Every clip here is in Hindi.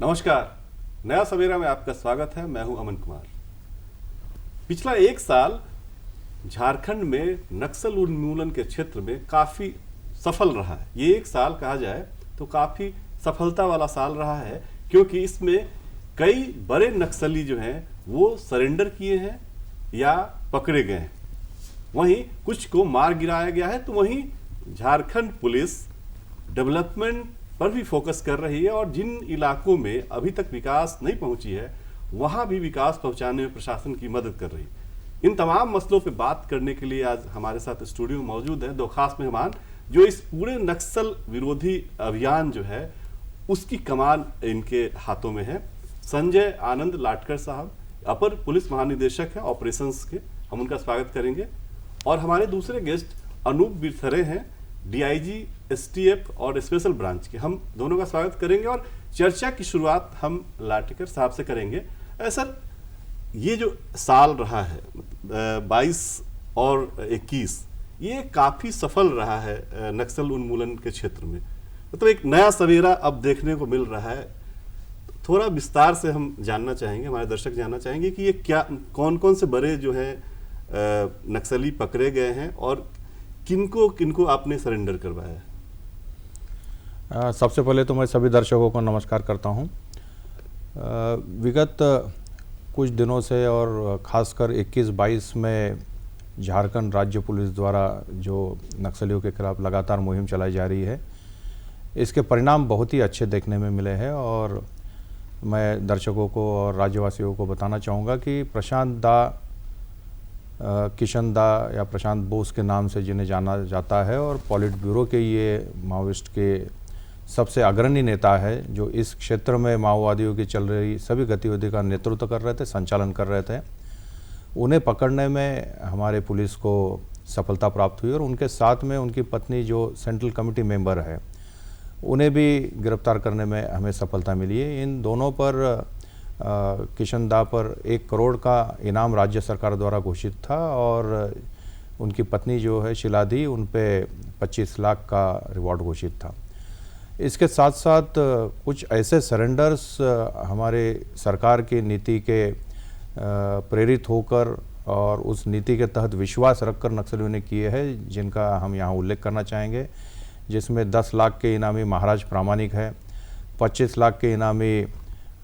नमस्कार, नया सवेरा में आपका स्वागत है। मैं हूं अमन कुमार। पिछला एक साल झारखंड में नक्सल उन्मूलन के क्षेत्र में काफी सफल रहा है। ये एक साल कहा जाए तो काफी सफलता वाला साल रहा है, क्योंकि इसमें कई बड़े नक्सली जो हैं वो सरेंडर किए हैं या पकड़े गए हैं। वहीं कुछ को मार गिराया गया है, तो वहीं झारखंड पुलिस डेवलपमेंट पर भी फोकस कर रही है और जिन इलाकों में अभी तक विकास नहीं पहुंची है वहां भी विकास पहुंचाने में प्रशासन की मदद कर रही है। इन तमाम मसलों पे बात करने के लिए आज हमारे साथ स्टूडियो में मौजूद हैं दो खास मेहमान, जो इस पूरे नक्सल विरोधी अभियान जो है उसकी कमान इनके हाथों में है। संजय आनंद लाटकर साहब अपर पुलिस महानिदेशक हैं ऑपरेशंस के, हम उनका स्वागत करेंगे। और हमारे दूसरे गेस्ट अनूप बिरथरे हैं, डीआईजी एसटीएफ और स्पेशल ब्रांच के, हम दोनों का स्वागत करेंगे। और चर्चा की शुरुआत हम लाटकर साहब से करेंगे। सर, ये जो साल रहा है 22 और 21, ये काफी सफल रहा है नक्सल उन्मूलन के क्षेत्र में। मतलब एक नया सवेरा अब देखने को मिल रहा है। थोड़ा विस्तार से हम जानना चाहेंगे, हमारे दर्शक जानना चाहेंगे कि ये क्या, कौन कौन से बड़े जो है नक्सली पकड़े गए हैं और किनको किनको आपने सरेंडर करवाया है? सबसे पहले तो मैं सभी दर्शकों को नमस्कार करता हूं। विगत कुछ दिनों से और ख़ासकर 21-22 में झारखंड राज्य पुलिस द्वारा जो नक्सलियों के खिलाफ लगातार मुहिम चलाई जा रही है, इसके परिणाम बहुत ही अच्छे देखने में मिले हैं। और मैं दर्शकों को और राज्यवासियों को बताना चाहूँगा कि प्रशांत दा, किशन दा या प्रशांत बोस के नाम से जिन्हें जाना जाता है और पॉलिट ब्यूरो के ये माओइस्ट के सबसे अग्रणी नेता है, जो इस क्षेत्र में माओवादियों की चल रही सभी गतिविधि का नेतृत्व कर रहे थे, संचालन कर रहे थे। उन्हें पकड़ने में हमारे पुलिस को सफलता प्राप्त हुई और उनके साथ में उनकी पत्नी जो सेंट्रल कमेटी मेंबर है, उन्हें भी गिरफ्तार करने में हमें सफलता मिली है। इन दोनों पर किशन दा पर 1 करोड़ का इनाम राज्य सरकार द्वारा घोषित था और उनकी पत्नी जो है शिलादी, उन पे 25 लाख का रिवॉर्ड घोषित था। इसके साथ साथ कुछ ऐसे सरेंडर्स हमारे सरकार की नीति के प्रेरित होकर और उस नीति के तहत विश्वास रखकर नक्सलियों ने किए हैं, जिनका हम यहाँ उल्लेख करना चाहेंगे। जिसमें 10 लाख के इनामी महाराज प्रामाणिक है, 25 लाख के इनामी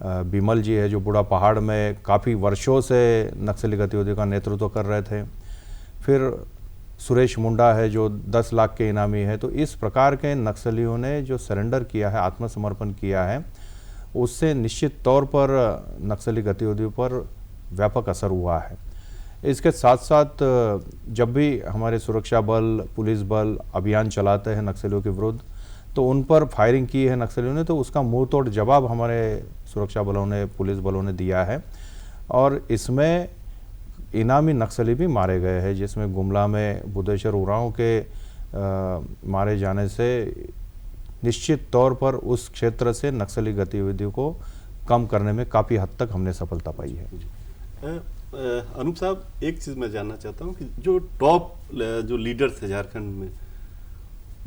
बिमल जी है, जो बूढ़ा पहाड़ में काफ़ी वर्षों से नक्सली गतिविधियों का नेतृत्व कर रहे थे। फिर सुरेश मुंडा है, जो 10 लाख के इनामी है। तो इस प्रकार के नक्सलियों ने जो सरेंडर किया है, आत्मसमर्पण किया है, उससे निश्चित तौर पर नक्सली गतिविधियों पर व्यापक असर हुआ है। इसके साथ साथ जब भी हमारे सुरक्षा बल, पुलिस बल अभियान चलाते हैं नक्सलियों के विरुद्ध, तो उन पर फायरिंग की है नक्सलियों ने, तो उसका मुंह तोड़ जवाब हमारे सुरक्षा बलों ने, पुलिस बलों ने दिया है। और इसमें इनामी नक्सली भी मारे गए हैं, जिसमें गुमला में बुद्धेश्वर उरांव के मारे जाने से निश्चित तौर पर उस क्षेत्र से नक्सली गतिविधियों को कम करने में काफ़ी हद तक हमने सफलता पाई है। अनूप साहब, एक चीज़ मैं जानना चाहता हूँ कि जो टॉप जो लीडर्स थे झारखंड में,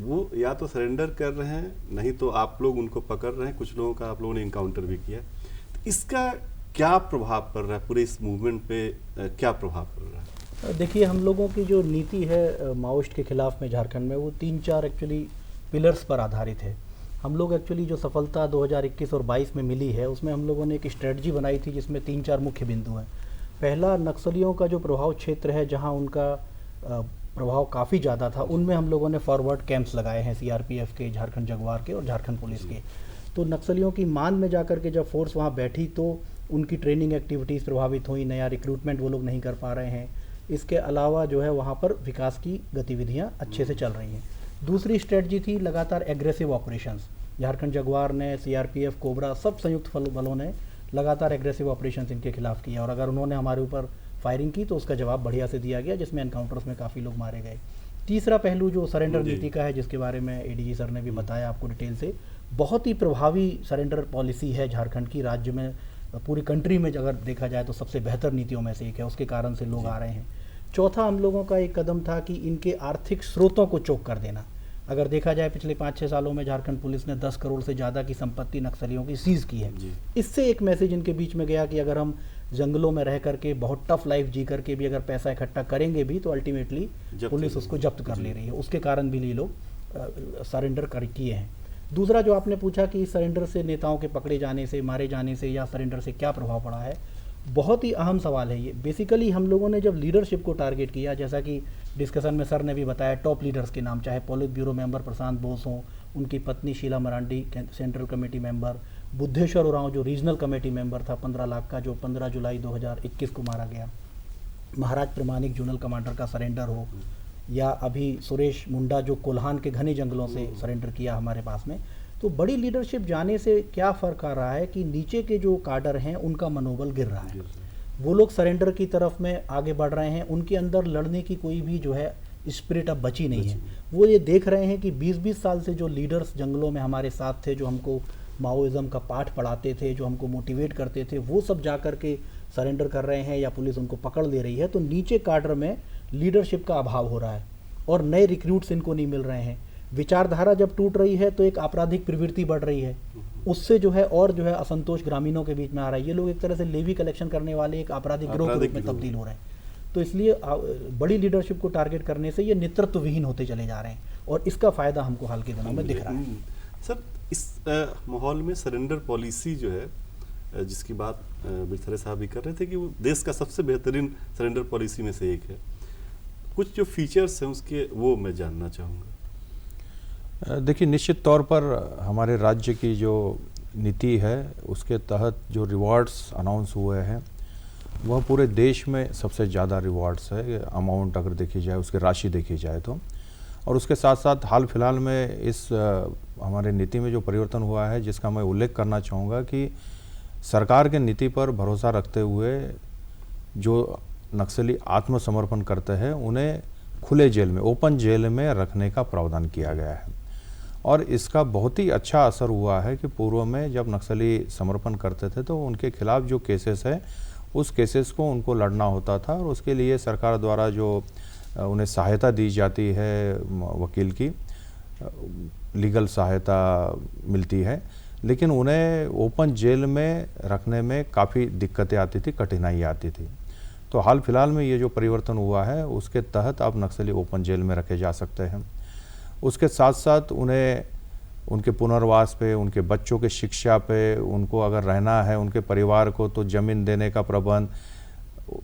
वो या तो सरेंडर कर रहे हैं, नहीं तो आप लोग उनको पकड़ रहे हैं। कुछ लोगों का आप लोगों ने इनकाउंटर भी किया। तो इसका क्या प्रभाव पड़ रहा है पूरे इस मूवमेंट पे? क्या प्रभाव पड़ रहा है? देखिए, हम लोगों की जो नीति है माओइस्ट के खिलाफ में झारखंड में, वो 3-4 एक्चुअली पिलर्स पर आधारित है। हम लोग एक्चुअली जो सफलता 2021 और 22 में मिली है, उसमें हम लोगों ने एक स्ट्रेटजी बनाई थी जिसमें 3-4 मुख्य बिंदु हैं। पहला, नक्सलियों का जो प्रभाव क्षेत्र है, जहाँ उनका प्रभाव काफ़ी ज़्यादा था, उनमें हम लोगों ने फॉरवर्ड कैंप्स लगाए हैं, सीआरपीएफ के, झारखंड जगुआर के और झारखंड पुलिस के। तो नक्सलियों की मान में जाकर के जब फोर्स वहाँ बैठी तो उनकी ट्रेनिंग एक्टिविटीज़ प्रभावित हुई, नया रिक्रूटमेंट वो लोग नहीं कर पा रहे हैं। इसके अलावा जो है वहाँ पर विकास की गतिविधियाँ अच्छे से चल रही हैं। दूसरी स्ट्रेटजी थी लगातार एग्रेसिव ऑपरेशंस। झारखंड जगुआर ने, सीआरपीएफ, कोबरा, सब संयुक्त बलों ने लगातार एग्रेसिव ऑपरेशंस इनके खिलाफ किया और अगर उन्होंने हमारे ऊपर फायरिंग की तो उसका जवाब बढ़िया से दिया गया, जिसमें एनकाउंटर्स में काफ़ी लोग मारे गए। तीसरा पहलू जो सरेंडर नीति का है, जिसके बारे में एडीजी सर ने भी बताया आपको डिटेल से, बहुत ही प्रभावी सरेंडर पॉलिसी है झारखंड की। राज्य में, पूरी कंट्री में अगर देखा जाए तो सबसे बेहतर नीतियों में से एक है, उसके कारण से लोग आ रहे हैं। चौथा, हम लोगों का एक कदम था कि इनके आर्थिक स्रोतों को चोक कर देना। अगर देखा जाए पिछले 5-6 सालों में झारखंड पुलिस ने 10 करोड़ से ज़्यादा की संपत्ति नक्सलियों की सीज की है। इससे एक मैसेज इनके बीच में गया कि अगर हम जंगलों में रह करके बहुत टफ लाइफ जी करके भी अगर पैसा इकट्ठा करेंगे भी तो अल्टीमेटली पुलिस उसको जब्त कर ले रही है। उसके कारण भी ये लोग सरेंडर कर किए हैं। दूसरा जो आपने पूछा कि सरेंडर से नेताओं के पकड़े जाने से, मारे जाने से या सरेंडर से क्या प्रभाव पड़ा है, बहुत ही अहम सवाल है ये। बेसिकली हम लोगों ने जब लीडरशिप को टारगेट किया, जैसा कि डिस्कशन में सर ने भी बताया, टॉप लीडर्स के नाम, चाहे politburo member Prashant Bose हों, उनकी पत्नी Sheela Marandi central committee member, Budheshwar Oraon जो रीजनल कमेटी मेंबर था 15 लाख का, जो 15 जुलाई 2021 को मारा गया, महाराज प्रमाणिक जोनल कमांडर का सरेंडर हो, या अभी सुरेश मुंडा जो कोल्हान के घने जंगलों से सरेंडर किया हमारे पास में। तो बड़ी लीडरशिप जाने से क्या फ़र्क आ रहा है कि नीचे के जो काडर हैं उनका मनोबल गिर रहा है, वो लोग सरेंडर की तरफ में आगे बढ़ रहे हैं, उनके अंदर लड़ने की कोई भी जो है स्पिरिट अब बची नहीं है। वो ये देख रहे हैं कि 20-20 साल से जो लीडर्स जंगलों में हमारे साथ थे, जो हमको माओइज़्म का पाठ पढ़ाते थे, जो हमको मोटिवेट करते थे, वो सब जा कर के सरेंडर कर रहे हैं या पुलिस उनको पकड़ ले रही है। तो नीचे काडर में लीडरशिप का अभाव हो रहा है और नए रिक्रूट्स इनको नहीं मिल रहे हैं। विचारधारा जब टूट रही है तो एक आपराधिक प्रवृत्ति बढ़ रही है, उससे जो है और जो है असंतोष ग्रामीणों के बीच में आ रहा है। ये लोग एक तरह से लेवी कलेक्शन करने वाले एक आपराधिक गिरोह के रूप में तब्दील हो रहे हैं। तो इसलिए बड़ी लीडरशिप को टारगेट करने से ये नेतृत्व विहीन होते चले जा रहे हैं और इसका फायदा हमको हाल के दिनों में दिख रहा है। सर, इस माहौल में सरेंडर पॉलिसी जो है, जिसकी बात बिरथरे साहब भी कर रहे थे कि वो देश का सबसे बेहतरीन सरेंडर पॉलिसी में से एक है, कुछ जो फीचर्स हैं उसके वो मैं जानना चाहूँगा। देखिए, निश्चित तौर पर हमारे राज्य की जो नीति है उसके तहत जो रिवॉर्ड्स अनाउंस हुए हैं वह पूरे देश में सबसे ज़्यादा रिवॉर्ड्स है, अमाउंट अगर देखी जाए, उसकी राशि देखी जाए तो। और उसके साथ साथ हाल फिलहाल में इस हमारे नीति में जो परिवर्तन हुआ है, जिसका मैं उल्लेख करना चाहूँगा कि सरकार के नीति पर भरोसा रखते हुए जो नक्सली आत्मसमर्पण करते हैं उन्हें खुले जेल में, ओपन जेल में रखने का प्रावधान किया गया है। और इसका बहुत ही अच्छा असर हुआ है कि पूर्व में जब नक्सली समर्पण करते थे तो उनके खिलाफ जो केसेस है उस केसेस को उनको लड़ना होता था और उसके लिए सरकार द्वारा जो उन्हें सहायता दी जाती है, वकील की लीगल सहायता मिलती है, लेकिन उन्हें ओपन जेल में रखने में काफ़ी दिक्कतें आती थी, कठिनाई आती थी। तो हाल फिलहाल में ये जो परिवर्तन हुआ है उसके तहत अब नक्सली ओपन जेल में रखे जा सकते हैं। उसके साथ साथ उन्हें उनके पुनर्वास पे, उनके बच्चों के शिक्षा पे, उनको अगर रहना है उनके परिवार को तो ज़मीन देने का प्रबंध,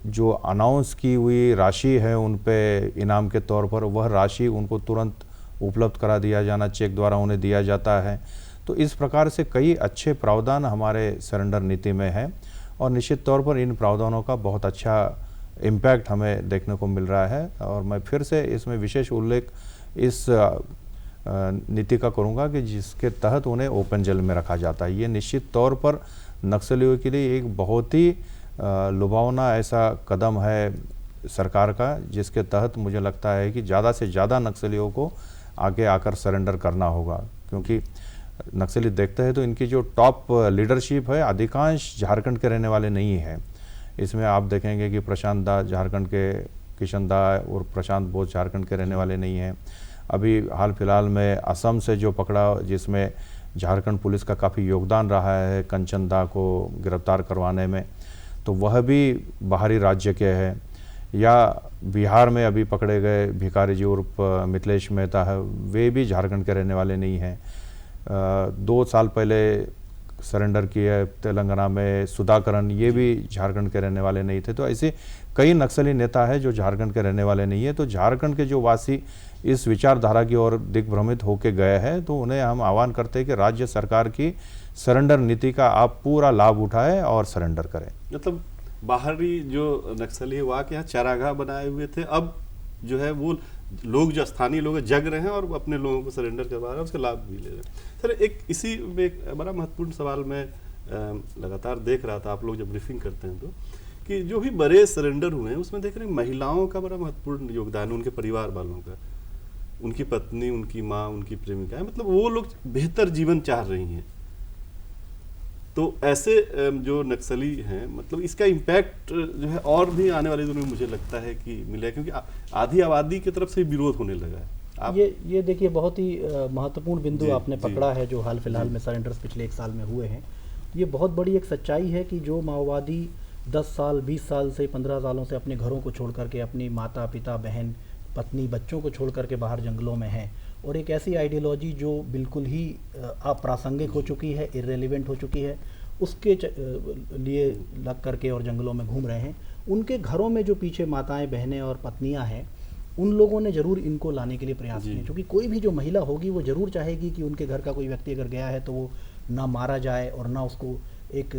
जो अनाउंस की हुई राशि है उन पे इनाम के तौर पर, वह राशि उनको तुरंत उपलब्ध करा दिया जाना, चेक द्वारा उन्हें दिया जाता है। तो इस प्रकार से कई अच्छे प्रावधान हमारे सरेंडर नीति में है और निश्चित तौर पर इन प्रावधानों का बहुत अच्छा इम्पैक्ट हमें देखने को मिल रहा है। और मैं फिर से इसमें विशेष उल्लेख इस नीति का करूंगा कि जिसके तहत उन्हें ओपन जेल में रखा जाता है। ये निश्चित तौर पर नक्सलियों के लिए एक बहुत ही लुभावना ऐसा कदम है सरकार का, जिसके तहत मुझे लगता है कि ज़्यादा से ज़्यादा नक्सलियों को आगे आकर सरेंडर करना होगा। क्योंकि नक्सली देखते हैं तो इनकी जो टॉप लीडरशिप है अधिकांश झारखंड के रहने वाले नहीं है। इसमें आप देखेंगे कि प्रशांत दा झारखंड के, किशन दा और प्रशांत बोस झारखंड के रहने वाले नहीं हैं। अभी हाल फिलहाल में असम से जो पकड़ा, जिसमें झारखंड पुलिस का काफ़ी योगदान रहा है कंचन दा को गिरफ्तार करवाने में, तो वह भी बाहरी राज्य के हैं। या बिहार में अभी पकड़े गए भिखारी जी उर्फ मिथिलेश मेहता है, वे भी झारखंड के रहने वाले नहीं हैं। 2 साल पहले सरेंडर किए तेलंगाना में सुधाकरन, ये भी झारखंड के रहने वाले नहीं थे। तो ऐसे कई नक्सली नेता हैं जो झारखंड के रहने वाले नहीं है। तो झारखंड के जो वासी इस विचारधारा की ओर दिग्भ्रमित होकर गए हैं, तो उन्हें हम आह्वान करते हैं कि राज्य सरकार की सरेंडर नीति का आप पूरा लाभ उठाएं और सरेंडर करें। मतलब बाहरी जो नक्सली है वहाँ के यहाँ चारागाह बनाए हुए थे, अब जो है वो लोग, जो स्थानीय लोग जग रहे हैं और अपने लोगों को सरेंडर करवा रहे हैं, उसका लाभ भी ले रहे हैं। सर, एक इसी में एक बड़ा महत्वपूर्ण सवाल मैं लगातार देख रहा था, आप लोग जब ब्रीफिंग करते हैं तो, कि जो भी बड़े सरेंडर हुए हैं उसमें देख रहे हैं महिलाओं का बड़ा महत्वपूर्ण योगदान, उनके परिवार वालों का, उनकी पत्नी, उनकी माँ, उनकी प्रेमिका, मतलब वो लोग बेहतर जीवन चाह रही हैं। तो ऐसे जो नक्सली हैं, मतलब इसका इम्पैक्ट जो है और भी आने वाले दिनों में मुझे लगता है कि मिलेगा, क्योंकि आधी आबादी की तरफ से विरोध होने लगा है। आप ये देखिए बहुत ही महत्वपूर्ण बिंदु जी, आपने जी। पकड़ा है जो हाल फिलहाल में सरेंडर्स पिछले 1 साल में हुए हैं। ये बहुत बड़ी एक सच्चाई है कि जो माओवादी 10 साल 20 साल से 15 सालों से अपने घरों को छोड़ करके अपनी माता पिता बहन पत्नी बच्चों को छोड़ करके बाहर जंगलों में हैं और एक ऐसी आइडियोलॉजी जो बिल्कुल ही अप्रासंगिक हो चुकी है, इररेलेवेंट हो चुकी है, उसके लिए लग करके और जंगलों में घूम रहे हैं। उनके घरों में जो पीछे माताएं बहनें और पत्नियां हैं, उन लोगों ने ज़रूर इनको लाने के लिए प्रयास जी। किए, क्योंकि कोई भी जो महिला होगी वो ज़रूर चाहेगी कि उनके घर का कोई व्यक्ति अगर गया है तो वो ना मारा जाए और ना उसको एक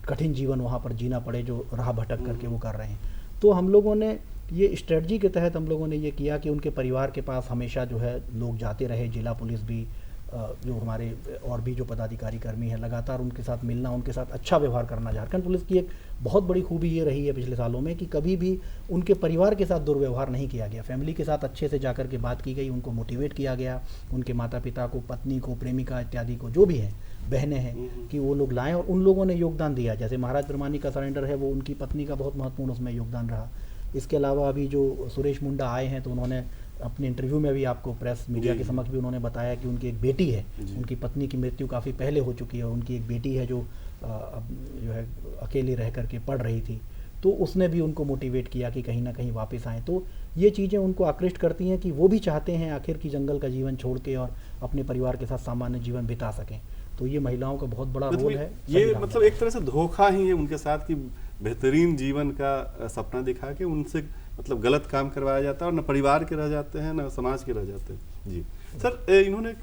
कठिन जीवन वहाँ पर जीना पड़े जो राह भटक करके वो कर रहे हैं। तो हम लोगों ने ये स्ट्रेटजी के तहत हम लोगों ने ये किया कि उनके परिवार के पास हमेशा जो है लोग जाते रहे, जिला पुलिस भी जो हमारे और भी जो पदाधिकारी कर्मी हैं लगातार उनके साथ मिलना, उनके साथ अच्छा व्यवहार करना। झारखंड पुलिस की एक बहुत बड़ी खूबी ये रही है पिछले सालों में कि कभी भी उनके परिवार के साथ दुर्व्यवहार नहीं किया गया। फैमिली के साथ अच्छे से जाकर के बात की गई, उनको मोटिवेट किया गया, उनके माता पिता को, पत्नी को, प्रेमिका इत्यादि को, जो भी हैं बहनें हैं, कि वो लोग लाएं और उन लोगों ने योगदान दिया। जैसे महाराज प्रमाणी का सरेंडर है, वो उनकी पत्नी का बहुत महत्वपूर्ण उसमें योगदान रहा। इसके अलावा अभी जो सुरेश मुंडा आए हैं तो उन्होंने अपने इंटरव्यू में भी आपको प्रेस मीडिया के समक्ष भी उन्होंने बताया कि उनकी एक बेटी है, उनकी पत्नी की मृत्यु काफ़ी पहले हो चुकी है, उनकी एक बेटी है जो अब जो है अकेली रह करके पढ़ रही थी, तो उसने भी उनको मोटिवेट किया कि कहीं ना कहीं वापस आएँ। तो ये चीज़ें उनको आकृष्ट करती हैं कि वो भी चाहते हैं आखिर की जंगल का जीवन छोड़ के और अपने परिवार के साथ सामान्य जीवन बिता सकें। तो ये महिलाओं का बहुत बड़ा रोल है। ये मतलब एक तरह से धोखा ही है उनके साथ कि बेहतरीन जीवन का सपना दिखा के उनसे मतलब गलत काम करवाया जाता है और न परिवार के रह जाते हैं न समाज के रह जाते हैं। जी सर, इन्होंने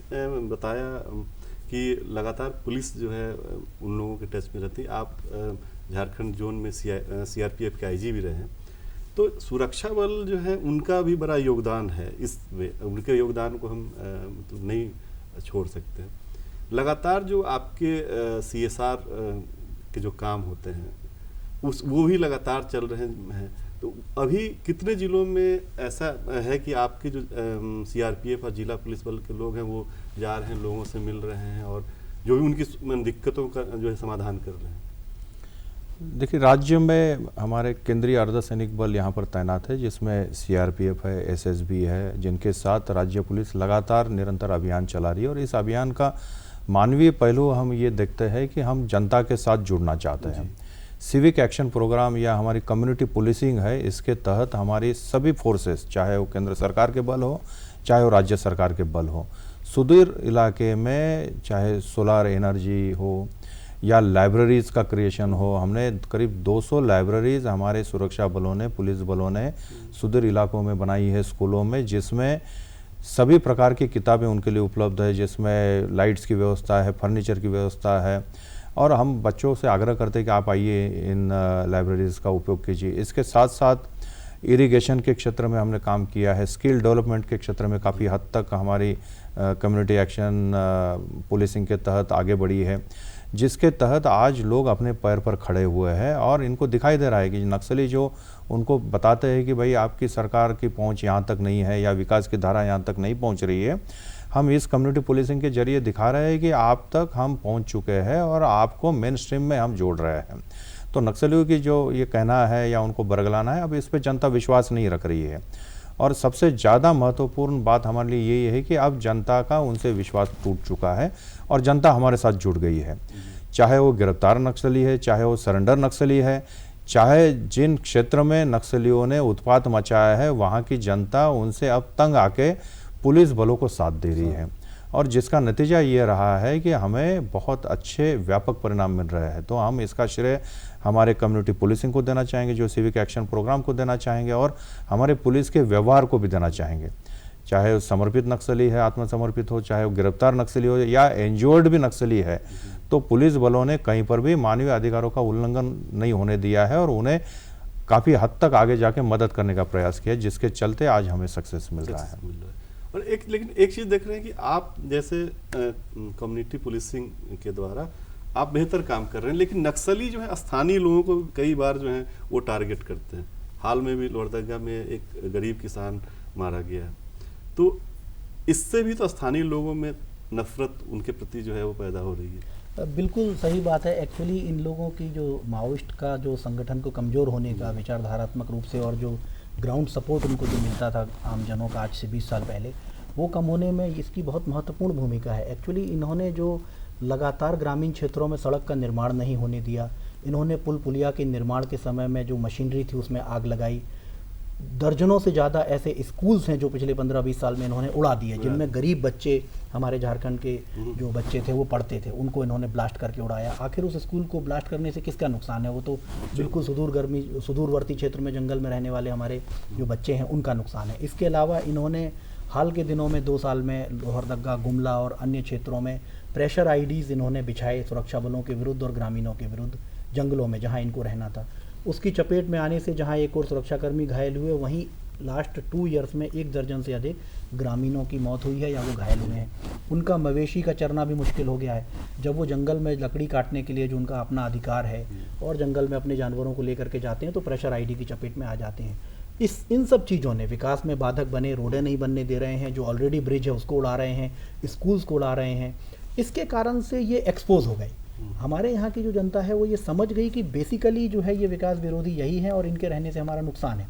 बताया कि लगातार पुलिस जो है उन लोगों के टच में रहती है। आप झारखंड जोन में सीआरपीएफ के आईजी भी रहे हैं, तो सुरक्षा बल जो है उनका भी बड़ा योगदान है इसमें, उनके योगदान को हम मतलब नहीं छोड़ सकते। लगातार जो आपके सीएसआर के जो काम होते हैं वो भी लगातार चल रहे हैं। तो अभी कितने जिलों में ऐसा है कि आपके जो सीआरपीएफ और जिला पुलिस बल के लोग हैं वो जा रहे हैं, लोगों से मिल रहे हैं और जो भी उनकी दिक्कतों का जो है समाधान कर रहे हैं? देखिए, राज्य में हमारे केंद्रीय अर्धसैनिक बल यहाँ पर तैनात है, जिसमें सीआरपीएफ है, एसएसबी है, जिनके साथ राज्य पुलिस लगातार निरंतर अभियान चला रही है। और इस अभियान का मानवीय पहलू हम ये देखते हैं कि हम जनता के साथ जुड़ना चाहते हैं। सिविक एक्शन प्रोग्राम या हमारी कम्युनिटी पुलिसिंग है, इसके तहत हमारी सभी फोर्सेस, चाहे वो केंद्र सरकार के बल हो चाहे वो राज्य सरकार के बल हो, सुदूर इलाके में चाहे सोलर एनर्जी हो या लाइब्रेरीज़ का क्रिएशन हो, हमने करीब 200 लाइब्रेरीज़ हमारे सुरक्षा बलों ने, पुलिस बलों ने सुदूर इलाकों में बनाई है, स्कूलों में, जिसमें सभी प्रकार की किताबें उनके लिए उपलब्ध है, जिसमें लाइट्स की व्यवस्था है, फर्नीचर की व्यवस्था है। और हम बच्चों से आग्रह करते हैं कि आप आइए, इन लाइब्रेरीज़ का उपयोग कीजिए। इसके साथ साथ इरिगेशन के क्षेत्र में हमने काम किया है, स्किल डेवलपमेंट के क्षेत्र में काफ़ी हद तक हमारी कम्युनिटी एक्शन पुलिसिंग के तहत आगे बढ़ी है, जिसके तहत आज लोग अपने पैर पर खड़े हुए हैं और इनको दिखाई दे रहा है कि नक्सली जो उनको बताते हैं कि भाई आपकी सरकार की पहुंच यहाँ तक नहीं है या विकास की धारा यहाँ तक नहीं पहुंच रही है, हम इस कम्युनिटी पुलिसिंग के जरिए दिखा रहे हैं कि आप तक हम पहुंच चुके हैं और आपको मेन स्ट्रीम में हम जोड़ रहे हैं। तो नक्सलियों की जो ये कहना है या उनको बरगलाना है, अब इस पर जनता विश्वास नहीं रख रही है। और सबसे ज़्यादा महत्वपूर्ण बात हमारे लिए यही है कि अब जनता का उनसे विश्वास टूट चुका है और जनता हमारे साथ जुड़ गई है। चाहे वो गिरफ्तार नक्सली है, चाहे वो सरेंडर नक्सली है, चाहे जिन क्षेत्र में नक्सलियों ने उत्पात मचाया है, वहाँ की जनता उनसे अब तंग आके पुलिस बलों को साथ दे रही है और जिसका नतीजा ये रहा है कि हमें बहुत अच्छे व्यापक परिणाम मिल रहे हैं। तो हम इसका श्रेय हमारे कम्युनिटी पुलिसिंग को देना चाहेंगे, जो सिविक एक्शन प्रोग्राम को देना चाहेंगे, और हमारे पुलिस के व्यवहार को भी देना चाहेंगे। चाहे वो समर्पित नक्सली है, आत्मसमर्पित हो, चाहे वो गिरफ्तार नक्सली हो या इंजर्ड भी नक्सली है, तो पुलिस बलों ने कहीं पर भी मानवीय अधिकारों का उल्लंघन नहीं होने दिया है और उन्हें काफ़ी हद तक आगे जाके मदद करने का प्रयास किया, जिसके चलते आज हमें सक्सेस मिल रहा है। और लेकिन एक चीज़ देख रहे हैं कि आप जैसे कम्युनिटी पुलिसिंग के द्वारा आप बेहतर काम कर रहे हैं, लेकिन नक्सली जो है स्थानीय लोगों को कई बार जो है वो टारगेट करते हैं। हाल में भी लोहरदगा में एक गरीब किसान मारा गया है, तो इससे भी तो स्थानीय लोगों में नफरत उनके प्रति जो है वो पैदा हो रही है। बिल्कुल सही बात है। एक्चुअली इन लोगों की जो माओइस्ट का जो संगठन को कमज़ोर होने का विचारधारात्मक रूप से और जो ग्राउंड सपोर्ट उनको जो मिलता था आमजनों का आज से 20 साल पहले, वो कम होने में इसकी बहुत महत्वपूर्ण भूमिका है। एक्चुअली इन्होंने जो लगातार ग्रामीण क्षेत्रों में सड़क का निर्माण नहीं होने दिया, इन्होंने पुल पुलिया के निर्माण के समय में जो मशीनरी थी उसमें आग लगाई, दर्जनों से ज़्यादा ऐसे स्कूल्स हैं जो पिछले 15-20 साल में इन्होंने उड़ा दिए, जिनमें गरीब बच्चे, हमारे झारखंड के जो बच्चे थे वो पढ़ते थे, उनको इन्होंने ब्लास्ट करके उड़ाया। आखिर उस स्कूल को ब्लास्ट करने से किसका नुकसान है? वो तो बिल्कुल सुदूरवर्ती क्षेत्र में जंगल में रहने वाले हमारे जो बच्चे हैं उनका नुकसान है। इसके अलावा इन्होंने हाल के दिनों में 2 साल में लोहरदगा, गुमला और अन्य क्षेत्रों में प्रेशर आईडीज़ इन्होंने बिछाए सुरक्षा बलों के विरुद्ध और ग्रामीणों के विरुद्ध, जंगलों में जहाँ इनको रहना था। उसकी चपेट में आने से जहां एक और सुरक्षाकर्मी घायल हुए, वहीं लास्ट 2 ईयर्स में 1 दर्जन से अधिक ग्रामीणों की मौत हुई है या वो घायल हुए हैं। उनका मवेशी का चरना भी मुश्किल हो गया है। जब वो जंगल में लकड़ी काटने के लिए जो उनका अपना अधिकार है और जंगल में अपने जानवरों को लेकर के जाते हैं तो प्रेशर आईडी की चपेट में आ जाते हैं। इन सब चीज़ों ने विकास में बाधक बने, रोडें नहीं बनने दे रहे हैं, जो ऑलरेडी ब्रिज है उसको उड़ा रहे हैं, स्कूल्स को उड़ा रहे हैं। इसके कारण से ये एक्सपोज हो गए। हमारे यहाँ की जो जनता है वो ये समझ गई कि बेसिकली जो है ये विकास विरोधी यही है और इनके रहने से हमारा नुकसान है।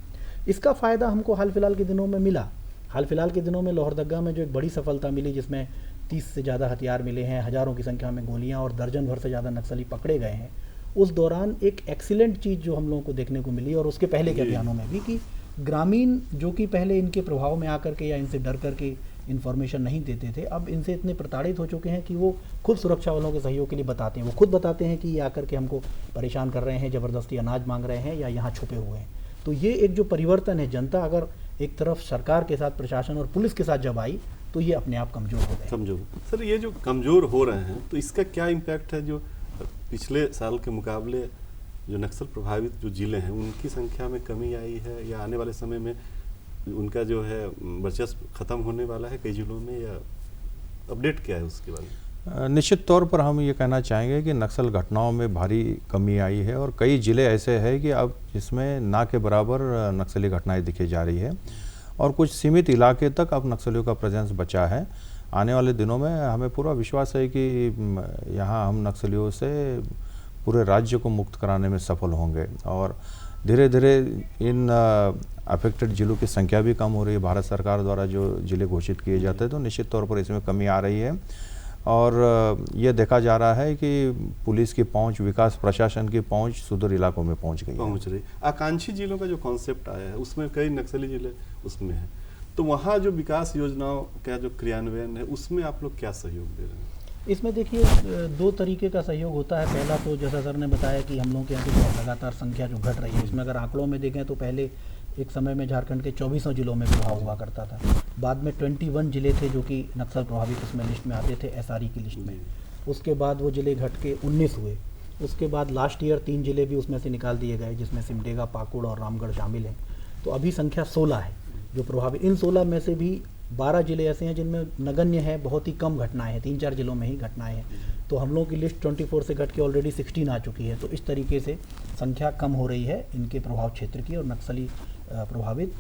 इसका फ़ायदा हमको हाल फिलहाल के दिनों में मिला। हाल फिलहाल के दिनों में लोहरदगा में जो एक बड़ी सफलता मिली, जिसमें 30 से ज़्यादा हथियार मिले हैं, हज़ारों की संख्या में गोलियां और दर्जन भर से ज़्यादा नक्सली पकड़े गए हैं। उस दौरान एक एक्सीलेंट चीज़ जो हम लोगों को देखने को मिली, और उसके पहले के अभियानों में भी, कि ग्रामीण जो कि पहले इनके प्रभाव में आकर के या इनसे डर करके इन्फॉर्मेशन नहीं देते थे, अब इनसे इतने प्रताड़ित हो चुके हैं कि वो खुद सुरक्षा वालों के सहयोग के लिए बताते हैं। वो खुद बताते हैं कि ये आकर के हमको परेशान कर रहे हैं, ज़बरदस्ती अनाज मांग रहे हैं या यहाँ छुपे हुए हैं। तो ये एक जो परिवर्तन है, जनता अगर एक तरफ सरकार के साथ, प्रशासन और पुलिस के साथ जब आई तो ये अपने आप कमज़ोर हो गए। कमज़ोर सर, ये जो कमज़ोर हो रहे हैं तो इसका क्या इम्पैक्ट है? जो पिछले साल के मुकाबले जो नक्सल प्रभावित जो ज़िले हैं उनकी संख्या में कमी आई है, या आने वाले समय में उनका जो है वर्चस्व खत्म होने वाला है कई जिलों में, या अपडेट क्या है उसके बारे में? निश्चित तौर पर हम ये कहना चाहेंगे कि नक्सल घटनाओं में भारी कमी आई है और कई ज़िले ऐसे हैं कि अब जिसमें ना के बराबर नक्सली घटनाएं दिखी जा रही है और कुछ सीमित इलाके तक अब नक्सलियों का प्रेजेंस बचा है। आने वाले दिनों में हमें पूरा विश्वास है कि यहाँ हम नक्सलियों से पूरे राज्य को मुक्त कराने में सफल होंगे और धीरे धीरे इन अफेक्टेड जिलों की संख्या भी कम हो रही है। भारत सरकार द्वारा जो जिले घोषित किए जाते हैं तो निश्चित तौर पर इसमें कमी आ रही है और ये देखा जा रहा है कि पुलिस की पहुंच, विकास प्रशासन की पहुंच सुदूर इलाकों में पहुंच रही। आकांक्षी जिलों का जो कॉन्सेप्ट आया है उसमें कई नक्सली जिले उसमें है, तो वहाँ जो विकास योजनाओं का जो क्रियान्वयन है उसमें आप लोग क्या सहयोग दे रहे हैं? इसमें देखिए 2 तरीके का सहयोग होता है। पहला तो जैसा सर ने बताया कि हम लोगों के यहाँ की लगातार संख्या जो घट रही है, इसमें अगर आंकड़ों में देखें तो पहले एक समय में झारखंड के 24 जिलों में प्रभाव हुआ करता था। बाद में 21 जिले थे जो कि नक्सल प्रभावित उसमें लिस्ट में आते थे, SRE की लिस्ट में। उसके बाद वो जिले घट के 19 हुए। उसके बाद लास्ट ईयर 3 जिले भी उसमें से निकाल दिए गए, जिसमें सिमडेगा, पाकुड़ और रामगढ़ शामिल हैं। तो अभी संख्या 16 है जो प्रभावित। इन 16 में से भी 12 जिले ऐसे हैं जिनमें नगण्य है, बहुत ही कम घटनाएं हैं, 3-4 जिलों में ही घटनाएं हैं। तो हम लोगों की लिस्ट 24 से घट के ऑलरेडी 16 आ चुकी है। तो इस तरीके से संख्या कम हो रही है इनके प्रभाव क्षेत्र की और नक्सली प्रभावित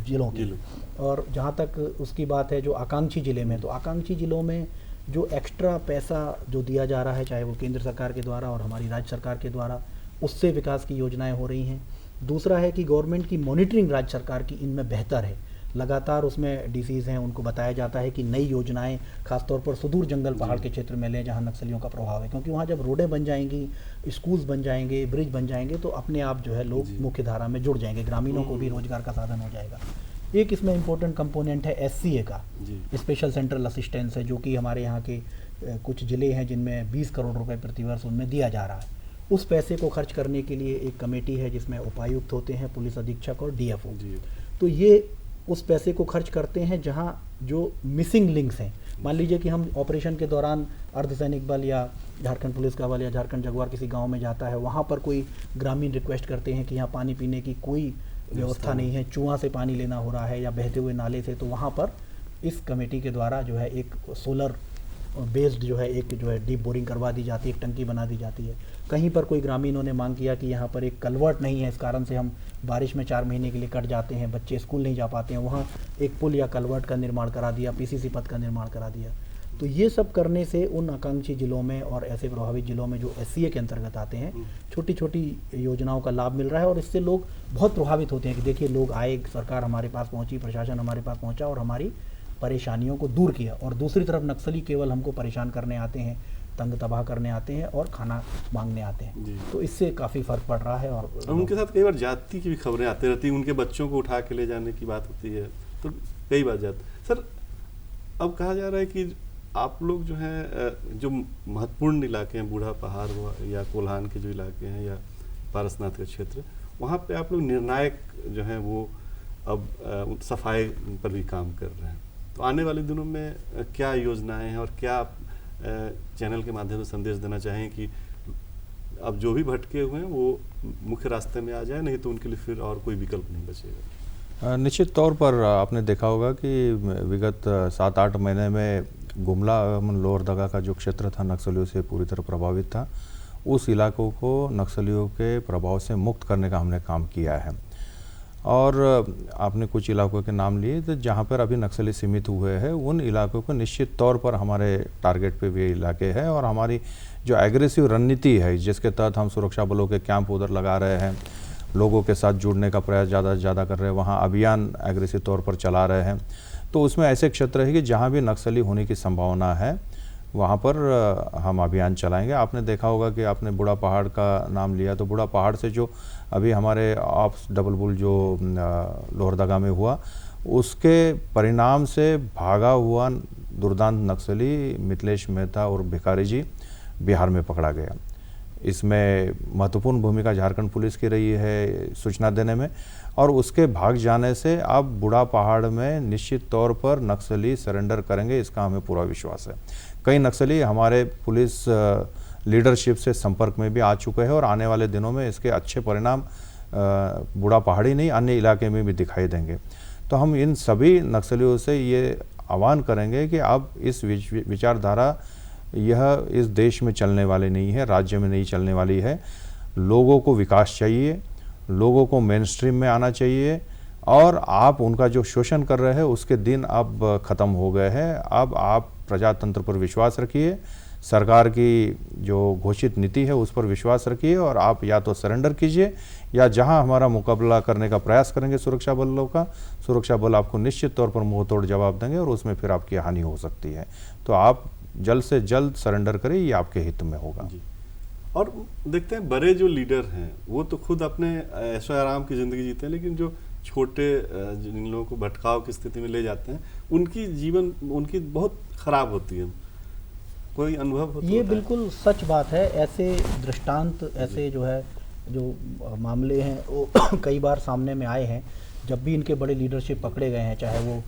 जिलों की। और जहाँ तक उसकी बात है जो आकांक्षी जिले में, तो आकांक्षी जिलों में जो एक्स्ट्रा पैसा जो दिया जा रहा है, चाहे वो केंद्र सरकार के द्वारा और हमारी राज्य सरकार के द्वारा, उससे विकास की योजनाएं हो रही हैं। दूसरा है कि गवर्नमेंट की मॉनिटरिंग राज्य सरकार की इनमें बेहतर है। लगातार उसमें DCs हैं, उनको बताया जाता है कि नई योजनाएं खासतौर पर सुदूर जंगल पहाड़ के क्षेत्र में लें जहां नक्सलियों का प्रभाव है, क्योंकि वहां जब रोडें बन जाएंगी, स्कूल्स बन जाएंगे, ब्रिज बन जाएंगे तो अपने आप जो है लोग मुख्य धारा में जुड़ जाएंगे, ग्रामीणों को भी रोजगार का साधन हो जाएगा। एक इसमें इम्पोर्टेंट कंपोनेंट है SCA का, स्पेशल सेंट्रल असिस्टेंस है, जो कि हमारे यहाँ के कुछ ज़िले हैं जिनमें 20 करोड़ रुपये प्रतिवर्ष उनमें दिया जा रहा है। उस पैसे को खर्च करने के लिए एक कमेटी है जिसमें उपायुक्त होते हैं, पुलिस अधीक्षक और DFO। तो ये उस पैसे को खर्च करते हैं जहां जो मिसिंग लिंक्स हैं। मान लीजिए कि हम ऑपरेशन के दौरान अर्धसैनिक बल या झारखंड पुलिस का बल या झारखंड जगुआर किसी गांव में जाता है, वहां पर कोई ग्रामीण रिक्वेस्ट करते हैं कि यहाँ पानी पीने की कोई व्यवस्था नहीं है, कुआं से पानी लेना हो रहा है या बहते हुए नाले से, तो वहाँ पर इस कमेटी के द्वारा जो है एक सोलर बेस्ड जो है एक जो है डीप बोरिंग करवा दी जाती है, एक टंकी बना दी जाती है। कहीं पर कोई ग्रामीणों ने मांग किया कि यहाँ पर एक कलवर्ट नहीं है, इस कारण से हम बारिश में 4 महीने के लिए कट जाते हैं, बच्चे स्कूल नहीं जा पाते हैं, वहाँ एक पुल या कलवर्ट का निर्माण करा दिया, PCC पथ का निर्माण करा दिया। तो ये सब करने से उन आकांक्षी जिलों में और ऐसे प्रभावित जिलों में जो SCA के अंतर्गत आते हैं, छोटी छोटी योजनाओं का लाभ मिल रहा है और इससे लोग बहुत प्रभावित होते हैं कि देखिए लोग आए, सरकार हमारे पास पहुँची, प्रशासन हमारे पास पहुँचा और हमारी परेशानियों को दूर किया, और दूसरी तरफ नक्सली केवल हमको परेशान करने आते हैं, तंग तबाह करने आते हैं और खाना मांगने आते हैं। जी। तो इससे काफ़ी फ़र्क पड़ रहा है। और उनके साथ कई बार जाति की भी खबरें आती रहती हैं, उनके बच्चों को उठा के ले जाने की बात होती है, तो कई बार सर अब कहा जा रहा है कि आप लोग जो हैं, जो महत्वपूर्ण इलाके हैं, बूढ़ा पहाड़ या कोल्हान के जो इलाके हैं या पारसनाथ का क्षेत्र, वहाँ पे आप लोग निर्णायक जो हैं वो अब सफाई पर भी काम कर रहे हैं। तो आने वाले दिनों में क्या योजनाएं हैं और क्या आप चैनल के माध्यम से संदेश देना चाहें कि अब जो भी भटके हुए हैं वो मुख्य रास्ते में आ जाए, नहीं तो उनके लिए फिर और कोई विकल्प नहीं बचेगा? निश्चित तौर पर आपने देखा होगा कि विगत 7-8 महीने में गुमला एवं लोहरदगा का जो क्षेत्र था नक्सलियों से पूरी तरह प्रभावित था, उस इलाकों को नक्सलियों के प्रभाव से मुक्त करने का हमने काम किया है। और आपने कुछ इलाकों के नाम लिए, तो जहाँ पर अभी नक्सली सीमित हुए हैं उन इलाकों को निश्चित तौर पर हमारे टारगेट पे भी इलाके हैं, और हमारी जो एग्रेसिव रणनीति है जिसके तहत हम सुरक्षा बलों के कैंप उधर लगा रहे हैं, लोगों के साथ जुड़ने का प्रयास ज़्यादा से ज़्यादा कर रहे हैं, वहाँ अभियान एग्रेसिव तौर पर चला रहे हैं। तो उसमें ऐसे क्षेत्र है कि जहाँ भी नक्सली होने की संभावना है वहाँ पर हम अभियान चलाएंगे। आपने देखा होगा कि आपने बूढ़ा पहाड़ का नाम लिया, तो बूढ़ा पहाड़ से जो अभी हमारे ऑप्स डबल बुल जो लोहरदगा में हुआ, उसके परिणाम से भागा हुआ दुर्दांत नक्सली मिथिलेश मेहता और भिखारी जी बिहार में पकड़ा गया। इसमें महत्वपूर्ण भूमिका झारखंड पुलिस की रही है सूचना देने में, और उसके भाग जाने से अब बूढ़ा पहाड़ में निश्चित तौर पर नक्सली सरेंडर करेंगे, इसका हमें पूरा विश्वास है। कई नक्सली हमारे पुलिस लीडरशिप से संपर्क में भी आ चुके हैं, और आने वाले दिनों में इसके अच्छे परिणाम बूढ़ा पहाड़ी नहीं अन्य इलाके में भी दिखाई देंगे। तो हम इन सभी नक्सलियों से ये आह्वान करेंगे कि अब इस विचारधारा यह इस देश में चलने वाली नहीं है, राज्य में नहीं चलने वाली है। लोगों को विकास चाहिए, लोगों को मेन स्ट्रीम में आना चाहिए, और आप उनका जो शोषण कर रहे हैं उसके दिन अब ख़त्म हो गए हैं। अब आप प्रजातंत्र पर विश्वास रखिए, सरकार की जो घोषित नीति है उस पर विश्वास रखिए, और आप या तो सरेंडर कीजिए या जहां हमारा मुकाबला करने का प्रयास करेंगे सुरक्षा बलों का, सुरक्षा बल आपको निश्चित तौर पर मुंह तोड़ जवाब देंगे, और उसमें फिर आपकी हानि हो सकती है। तो आप जल्द से जल्द सरेंडर करें, ये आपके हित में होगा। जी। और देखते हैं बड़े जो लीडर हैं वो तो खुद अपने ऐशो आराम की ज़िंदगी जीते हैं, लेकिन जो छोटे जिन लोगों को भटकाव की स्थिति में ले जाते हैं उनकी जीवन उनकी बहुत ख़राब होती है। कोई अनुभव होता है? ये बिल्कुल सच बात है। ऐसे दृष्टांत, ऐसे जो है जो मामले हैं वो कई बार सामने में आए हैं। जब भी इनके बड़े लीडरशिप पकड़े गए हैं, चाहे वो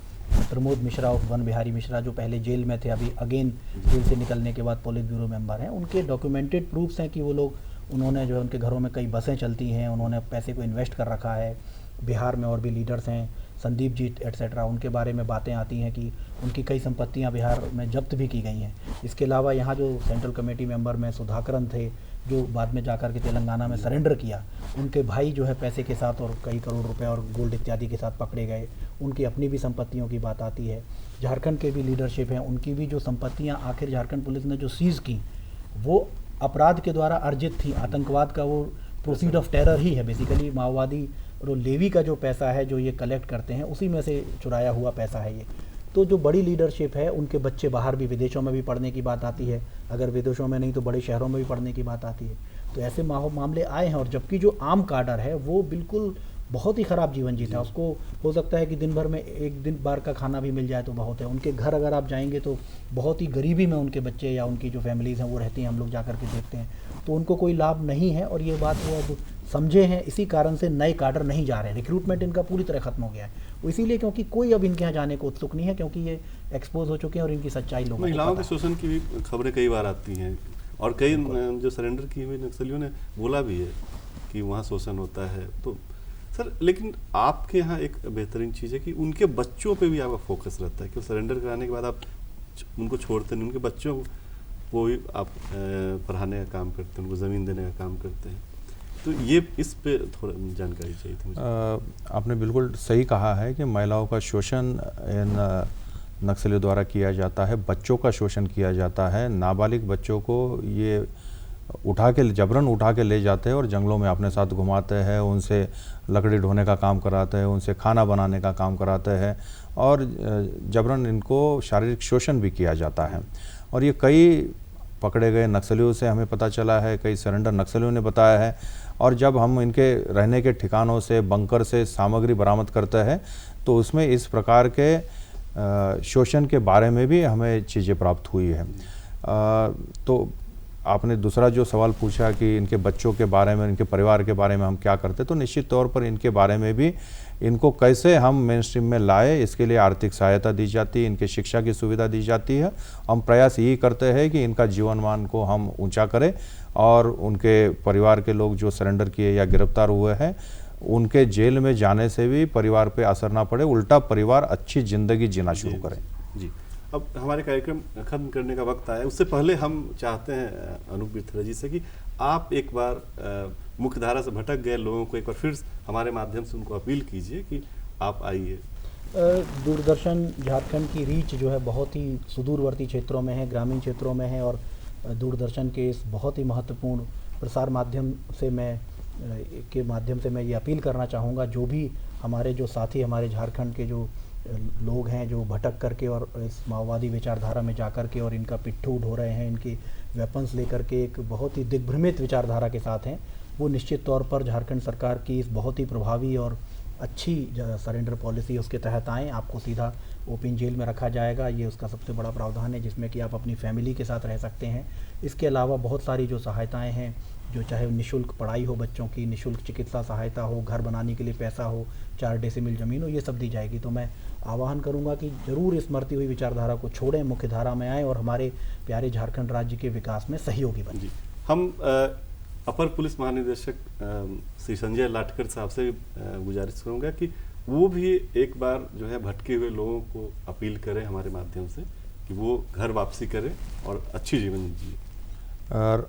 प्रमोद मिश्रा और वन बिहारी मिश्रा जो पहले जेल में थे, अभी अगेन जेल से निकलने के बाद पोलित ब्यूरो मेंबर हैं, उनके डॉक्यूमेंटेड प्रूफ्स हैं कि वो लोग, उन्होंने जो है उनके घरों में कई बसें चलती हैं, उन्होंने पैसे को इन्वेस्ट कर रखा है। बिहार में और भी लीडर्स हैं, संदीप जी एट्सेट्रा, उनके बारे में बातें आती हैं कि उनकी कई संपत्तियां बिहार में जब्त भी की गई हैं। इसके अलावा यहाँ जो सेंट्रल कमेटी मेंबर में सुधाकरन थे, जो बाद में जाकर के तेलंगाना में सरेंडर किया, उनके भाई जो है पैसे के साथ और कई करोड़ रुपए और गोल्ड इत्यादि के साथ पकड़े गए। उनकी अपनी भी संपत्तियों की बात आती है। झारखंड के भी लीडरशिप हैं, उनकी भी जो संपत्तियां आखिर झारखंड पुलिस ने जो सीज़ की, वो अपराध के द्वारा अर्जित थी। आतंकवाद का वो प्रोसीड ऑफ टेरर ही है बेसिकली। माओवादी और लेवी का जो पैसा है जो ये कलेक्ट करते हैं, उसी में से चुराया हुआ पैसा है ये। तो जो बड़ी लीडरशिप है, उनके बच्चे बाहर भी, विदेशों में भी पढ़ने की बात आती है, अगर विदेशों में नहीं तो बड़े शहरों में भी पढ़ने की बात आती है। तो ऐसे मामले आए हैं। और जबकि जो आम काडर है वो बिल्कुल बहुत ही ख़राब जीवन जीता है। उसको हो सकता है कि दिन भर में एक दिन बार का खाना भी मिल जाए तो बहुत है। उनके घर अगर आप जाएंगे तो बहुत ही गरीबी में उनके बच्चे या उनकी जो फैमिलीज़ हैं वो रहती हैं, हम लोग जा कर के देखते हैं। तो उनको कोई लाभ नहीं है, और ये बात वो अब समझे हैं। इसी कारण से नए काडर नहीं जा रहे हैं, रिक्रूटमेंट इनका पूरी तरह खत्म हो गया है। वो इसीलिए क्योंकि कोई अब इनके यहाँ जाने को उत्सुक नहीं है, क्योंकि ये एक्सपोज हो चुके हैं और इनकी सच्चाई लोगों को महिलाओं पता के है। शोषण की भी खबरें कई बार आती हैं, और कई जो सरेंडर की हुई नक्सलियों ने बोला भी है कि वहाँ शोषण होता है। तो सर, लेकिन आपके यहाँ एक बेहतरीन चीज़ है कि उनके बच्चों पे भी आपका फोकस रहता है कि सरेंडर कराने के बाद आप उनको छोड़ते नहीं, उनके बच्चों को भी आप पढ़ाने का काम करते हैं, उनको ज़मीन देने का काम करते हैं। तो ये इस पे थोड़ा जानकारी चाहिए थी मुझे। आपने बिल्कुल सही कहा है कि महिलाओं का शोषण इन नक्सलियों द्वारा किया जाता है, बच्चों का शोषण किया जाता है। नाबालिग बच्चों को ये जबरन उठा के ले जाते हैं और जंगलों में अपने साथ घुमाते हैं, उनसे लकड़ी ढोने का काम कराते हैं, उनसे खाना बनाने का काम कराते हैं और जबरन इनको शारीरिक शोषण भी किया जाता है। और ये कई पकड़े गए नक्सलियों से हमें पता चला है, कई सरेंडर नक्सलियों ने बताया है। और जब हम इनके रहने के ठिकानों से, बंकर से सामग्री बरामद करते हैं तो उसमें इस प्रकार के शोषण के बारे में भी हमें चीज़ें प्राप्त हुई है। तो आपने दूसरा जो सवाल पूछा कि इनके बच्चों के बारे में, इनके परिवार के बारे में हम क्या करते, तो निश्चित तौर पर इनके बारे में भी, इनको कैसे हम मेन स्ट्रीम में लाए, इसके लिए आर्थिक सहायता दी जाती है, इनके शिक्षा की सुविधा दी जाती है। हम प्रयास यही करते हैं कि इनका जीवनमान को हम ऊंचा करें और उनके परिवार के लोग जो सरेंडर किए या गिरफ्तार हुए हैं, उनके जेल में जाने से भी परिवार पे असर ना पड़े, उल्टा परिवार अच्छी ज़िंदगी जीना शुरू करें। जी, अब हमारे कार्यक्रम खत्म करने का वक्त आया। उससे पहले हम चाहते हैं अनूप बिरथरा जी से कि आप एक बार मुख्य धारा से भटक गए लोगों को एक बार फिर हमारे माध्यम से उनको अपील कीजिए कि आप आइए। दूरदर्शन झारखंड की रीच जो है बहुत ही सुदूरवर्ती क्षेत्रों में है, ग्रामीण क्षेत्रों में है, और दूरदर्शन के इस बहुत ही महत्वपूर्ण प्रसार माध्यम से मैं ये अपील करना चाहूँगा, जो भी हमारे जो साथी, हमारे झारखंड के जो लोग हैं जो भटक करके और इस माओवादी विचारधारा में जाकर के और इनका पिट्ठू ढो रहे हैं, इनके वेपन्स लेकर के एक बहुत ही दिग्भ्रमित विचारधारा के साथ हैं, वो निश्चित तौर पर झारखंड सरकार की इस बहुत ही प्रभावी और अच्छी सरेंडर पॉलिसी उसके तहत आएँ। आपको सीधा ओपन जेल में रखा जाएगा, ये उसका सबसे बड़ा प्रावधान है, जिसमें कि आप अपनी फैमिली के साथ रह सकते हैं। इसके अलावा बहुत सारी जो सहायताएँ हैं, जो चाहे निःशुल्क पढ़ाई हो बच्चों की, निःशुल्क चिकित्सा सहायता हो, घर बनाने के लिए पैसा हो, 4 डेसिमिल ज़मीन हो, ये सब दी जाएगी। तो मैं आह्वान करूंगा कि जरूर इस मरती हुई विचारधारा को छोड़ें, मुख्य धारा में आएँ और हमारे प्यारे झारखंड राज्य के विकास में सहयोगी बनें। हम अपर पुलिस महानिदेशक श्री संजय लाटकर साहब से गुजारिश करूंगा कि वो भी एक बार जो है भटके हुए लोगों को अपील करें हमारे माध्यम से कि वो घर वापसी करें और अच्छी जीवन जिए। और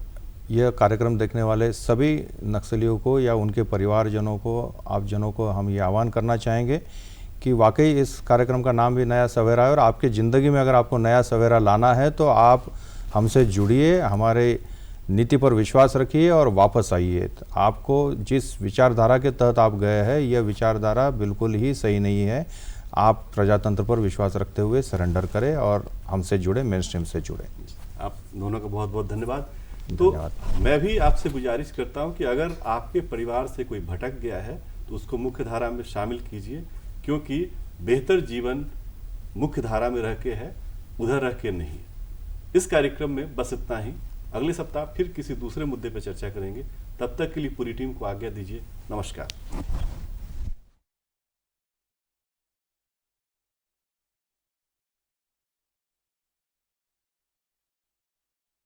यह कार्यक्रम देखने वाले सभी नक्सलियों को या उनके परिवारजनों को, आप जनों को हम ये आह्वान करना चाहेंगे कि वाकई इस कार्यक्रम का नाम भी नया सवेरा है, और आपकी ज़िंदगी में अगर आपको नया सवेरा लाना है तो आप हमसे जुड़िए, हमारे नीति पर विश्वास रखिए और वापस आइए। आपको जिस विचारधारा के तहत आप गए हैं, यह विचारधारा बिल्कुल ही सही नहीं है। आप प्रजातंत्र पर विश्वास रखते हुए सरेंडर करें और हमसे जुड़े, मेन स्ट्रीम से जुड़े। आप दोनों का बहुत बहुत धन्यवाद। तो मैं भी आपसे गुजारिश करता हूं कि अगर आपके परिवार से कोई भटक गया है तो उसको मुख्य धारा में शामिल कीजिए, क्योंकि बेहतर जीवन मुख्य धारा में रह के है, उधर रह के नहीं। इस कार्यक्रम में बस इतना ही। अगले सप्ताह फिर किसी दूसरे मुद्दे पर चर्चा करेंगे। तब तक के लिए पूरी टीम को आज्ञा दीजिए। नमस्कार।